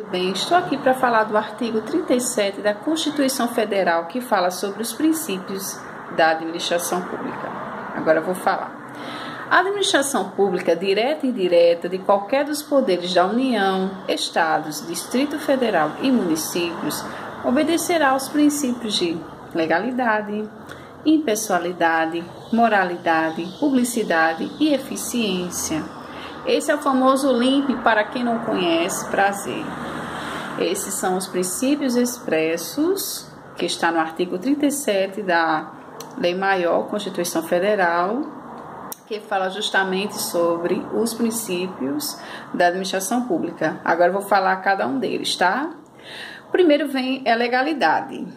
bem, estou aqui para falar do artigo 37 da Constituição Federal, que fala sobre os princípios da administração pública. Agora eu vou falar. A administração pública, direta e indireta, de qualquer dos poderes da União, Estados, Distrito Federal e municípios, obedecerá aos princípios de legalidade, impessoalidade, moralidade, publicidade e eficiência. Esse é o famoso LIMP, para quem não conhece, prazer. Esses são os princípios expressos, que está no artigo 37 da Lei Maior, Constituição Federal, que fala justamente sobre os princípios da administração pública. Agora eu vou falar cada um deles, tá? O primeiro vem a legalidade.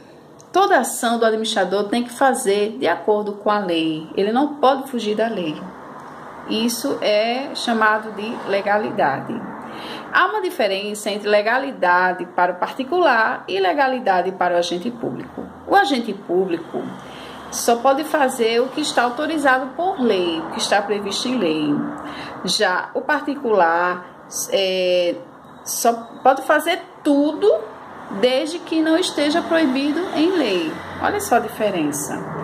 Toda ação do administrador tem que fazer de acordo com a lei. Ele não pode fugir da lei. Isso é chamado de legalidade. Há uma diferença entre legalidade para o particular e legalidade para o agente público. O agente público só pode fazer o que está autorizado por lei, o que está previsto em lei. Já o particular só pode fazer tudo desde que não esteja proibido em lei. Olha só a diferença.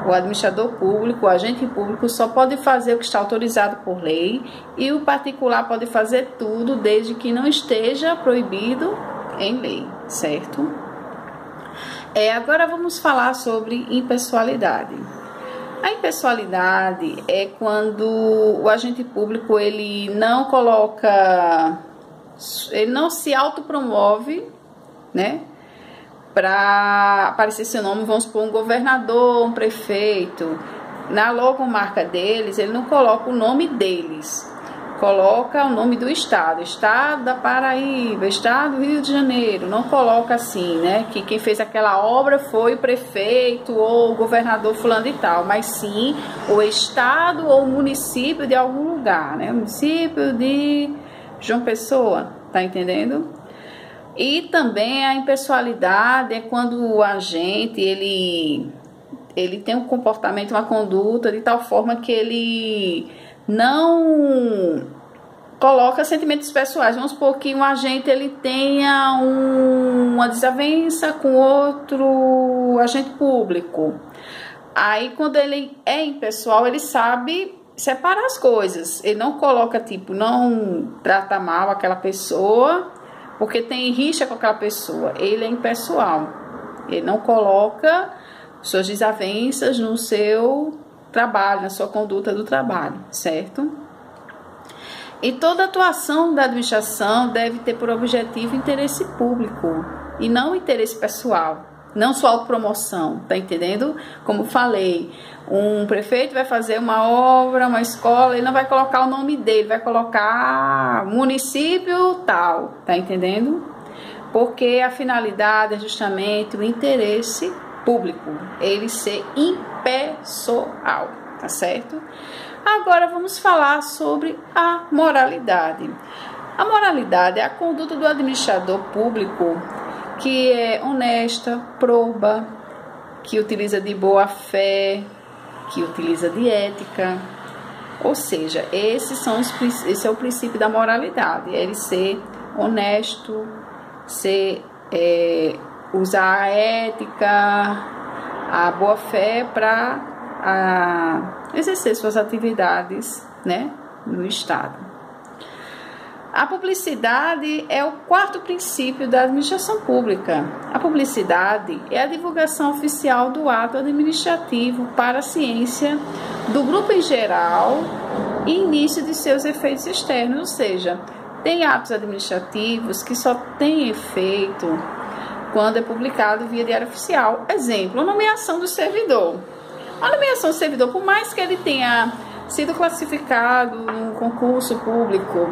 O administrador público, o agente público, só pode fazer o que está autorizado por lei e o particular pode fazer tudo desde que não esteja proibido em lei, certo? Agora vamos falar sobre impessoalidade. A impessoalidade é quando o agente público ele não se autopromove, né? Para aparecer seu nome, vamos supor, um governador, um prefeito. Na logomarca deles, ele não coloca o nome deles, coloca o nome do estado, estado da Paraíba, estado do Rio de Janeiro. Não coloca assim, né, que quem fez aquela obra foi o prefeito ou o governador fulano e tal, mas sim o estado ou o município de algum lugar, né, o município de João Pessoa, tá entendendo? E também a impessoalidade é quando o agente ele tem um comportamento, uma conduta de tal forma que ele não coloca sentimentos pessoais. Vamos supor que um agente ele tenha uma desavença com outro agente público. Aí quando ele é impessoal, ele sabe separar as coisas. Ele não coloca, tipo, não trata mal aquela pessoa porque tem rixa com aquela pessoa. Ele é impessoal. Ele não coloca suas desavenças no seu trabalho, na sua conduta do trabalho, certo? E toda atuação da administração deve ter por objetivo interesse público e não interesse pessoal, não sua autopromoção, tá entendendo? Como falei, um prefeito vai fazer uma obra, uma escola, ele não vai colocar o nome dele, vai colocar município tal, tá entendendo? Porque a finalidade é justamente o interesse público, ele ser impessoal, tá certo? Agora vamos falar sobre a moralidade. A moralidade é a conduta do administrador público que é honesta, proba, que utiliza de boa fé, que utiliza de ética. Ou seja, esse é o princípio da moralidade, é ele ser honesto, usar a ética, a boa fé para exercer suas atividades, né, no Estado. A publicidade é o quarto princípio da administração pública. A publicidade é a divulgação oficial do ato administrativo para a ciência do grupo em geral e início de seus efeitos externos, ou seja, tem atos administrativos que só têm efeito quando é publicado via diário oficial. Exemplo, a nomeação do servidor. A nomeação do servidor, por mais que ele tenha sido classificado no concurso público,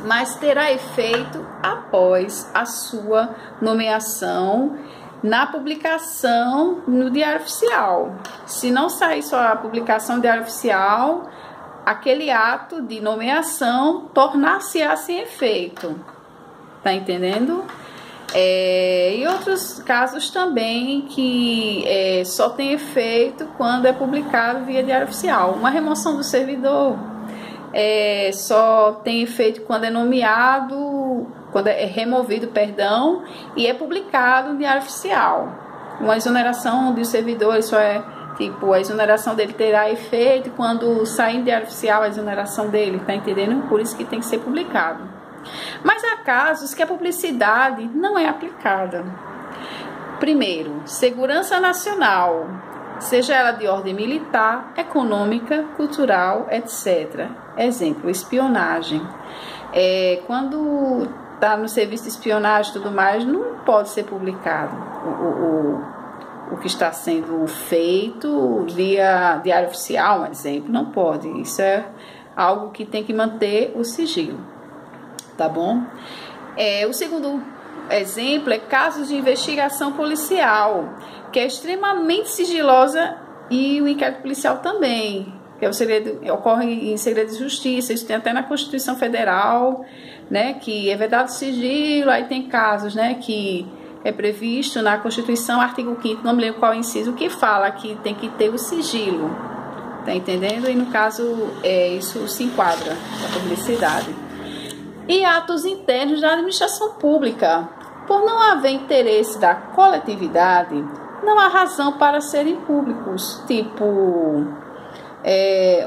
mas terá efeito após a sua nomeação na publicação no Diário Oficial. Se não sair só a publicação do Diário Oficial, aquele ato de nomeação tornar-se-á sem efeito. Tá entendendo? E outros casos também que só tem efeito quando é publicado via Diário Oficial. Uma remoção do servidor só tem efeito quando é nomeado quando é removido, perdão, e é publicado no Diário Oficial. Uma exoneração do servidor, isso é tipo, a exoneração dele terá efeito quando sair do Diário Oficial a exoneração dele, tá entendendo? Por isso que tem que ser publicado. Mas há casos que a publicidade não é aplicada. Primeiro, segurança nacional, seja ela de ordem militar, econômica, cultural, etc. Exemplo, espionagem. Quando está no serviço de espionagem e tudo mais, não pode ser publicado o que está sendo feito via Diário Oficial, um exemplo, não pode. Isso é algo que tem que manter o sigilo, tá bom? O segundo exemplo é casos de investigação policial, que é extremamente sigilosa, e o inquérito policial também, que é o segredo, ocorre em segredo de justiça. Isso tem até na Constituição Federal, né, que é vedado sigilo. Aí tem casos, né, que é previsto na Constituição, artigo 5º, não me lembro qual inciso, que fala que tem que ter o sigilo, tá entendendo? E no caso, isso se enquadra na publicidade. E atos internos da administração pública. Por não haver interesse da coletividade, não há razão para serem públicos. Tipo,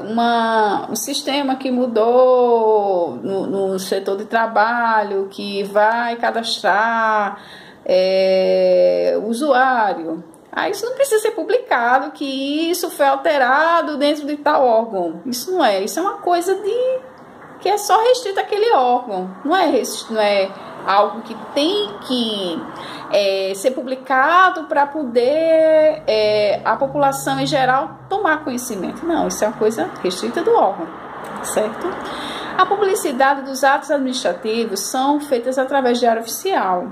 um sistema que mudou no setor de trabalho, que vai cadastrar usuário. Aí isso não precisa ser publicado, que isso foi alterado dentro de tal órgão. Isso não é. Isso é uma coisa que é só restrito àquele órgão. Não é algo que tem que ser publicado para poder a população em geral tomar conhecimento. Não, isso é uma coisa restrita do órgão, certo? A publicidade dos atos administrativos são feitas através de Diário Oficial.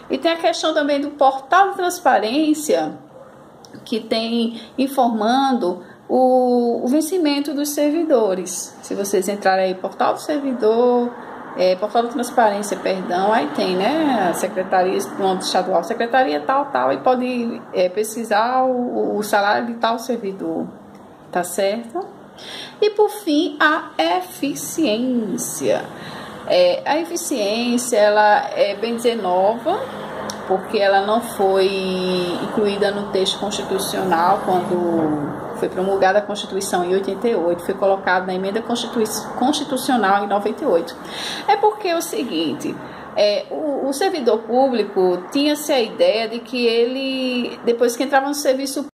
E tem a questão também do portal de transparência, que tem informando o vencimento dos servidores. Se vocês entrarem aí, portal do servidor, portal de transparência, perdão, aí tem, né, a secretaria do âmbito estadual, secretaria tal, e pode pesquisar o salário de tal servidor, tá certo? E por fim, a eficiência. A eficiência, ela é bem dizer nova, porque ela não foi incluída no texto constitucional quando foi promulgada a Constituição em 88, foi colocada na emenda constitucional em 98. É porque é o seguinte, o servidor público tinha-se a ideia de que ele, depois que entrava no serviço